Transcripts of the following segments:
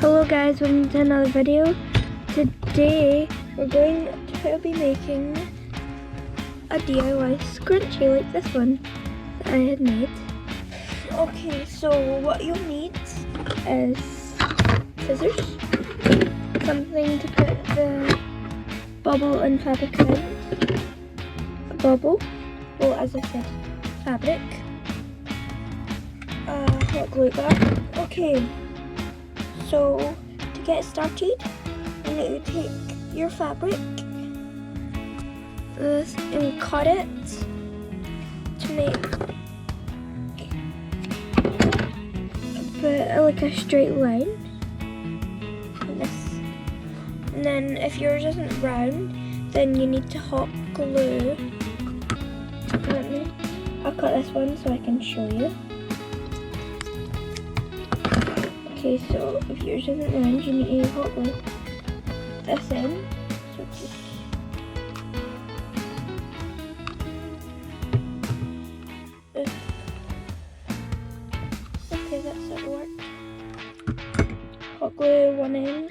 Hello guys, welcome to another video. Today we're going to be making a DIY scrunchie like this one that I had made. Okay, so what you'll need is scissors, something to put the bubble and fabric in, a bubble, well as I said, fabric, hot glue gun. Okay. So, to get started, you need to take your fabric and cut it to make like a straight line, like this. And then if yours isn't round, then you need to hot glue. I'll cut this one so I can show you. Okay, so if yours isn't round, you need to hot glue this in. So just okay, that's how it works. Hot glue one end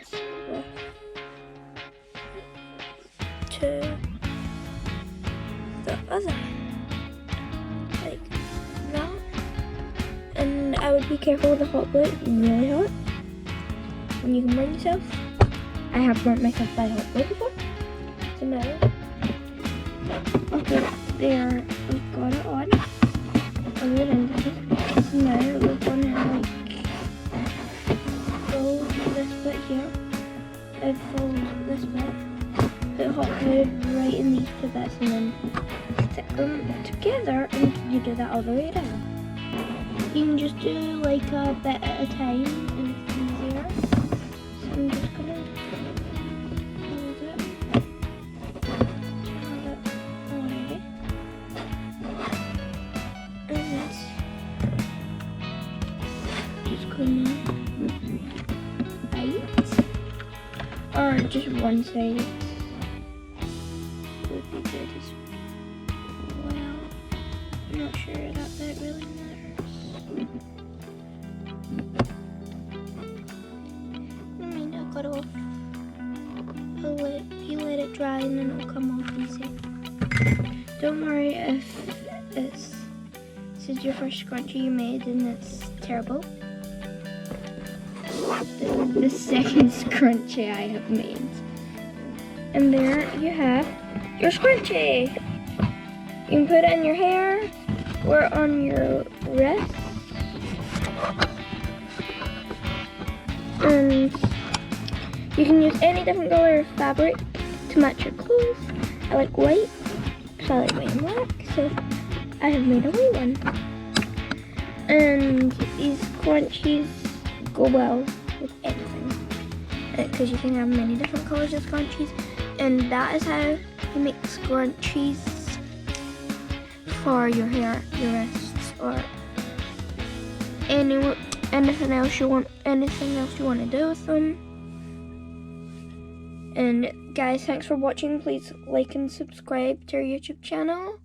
to the other, like that. And I would be careful with the hot glue, it's really hot. And you can burn yourself. I have burnt myself by hot glue before. So now, okay, there, we've got it on. So now we're gonna fold this bit here. And fold this bit. Put hot glue right in these two bits and then stick them together, and you do that all the way down. You can just do like a bit at a time and it's easier. So I'm just gonna hold it, turn it away, and it's just gonna bite, or just one side would be good as well. I'm not sure that really matters. Cut off. You let it dry and then it'll come off easy. Don't worry if this is your first scrunchie you made and it's terrible. This is the second scrunchie I have made. And there you have your scrunchie. You can put it in your hair or on your wrist. And you can use any different color of fabric to match your clothes. I like white, so I like white and black, so I have made a white one. And these scrunchies go well with anything, because you can have many different colors of scrunchies, and that is how you make scrunchies for your hair, your wrists, or anything else you want to do with them. And guys, thanks for watching. Please like and subscribe to our YouTube channel.